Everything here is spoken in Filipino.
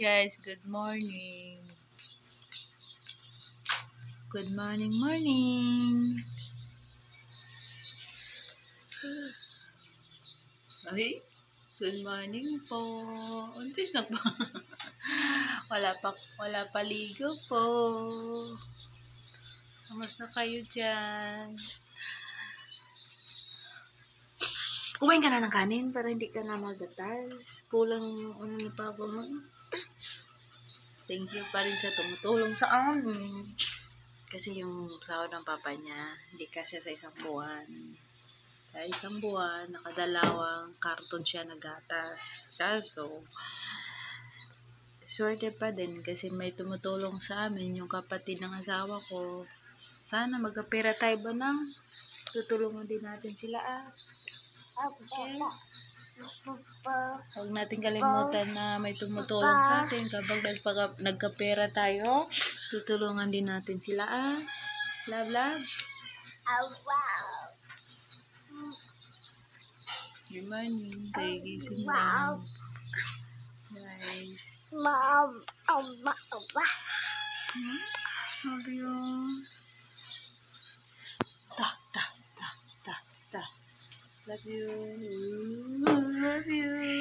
guys, good morning. Good morning, morning. Ay, good morning po. Untis na po. wala pa ligo po. Kamusta kayo dyan? Kumain ka na ng kanin para hindi ka na magatas. Kulang ano pa ako mo. Thank you pa rin sa tumutulong sa amin. Kasi yung sahod ng papa niya, hindi kasi sa isang buwan. Sa isang buwan, nakadalawang karton siya na gatas. Kaso, swerte pa din kasi may tumutulong sa amin yung kapatid ng asawa ko. Sana magkapera tayo ba nang tutulungan din natin sila Okay. Huwag natin kalimutan na may tumutulong sa atin kapag nagkapera tayo. Tutulungan din natin sila Love, love. Good morning. Gising lang. Guys. Love you. Ta. Love you. Love you.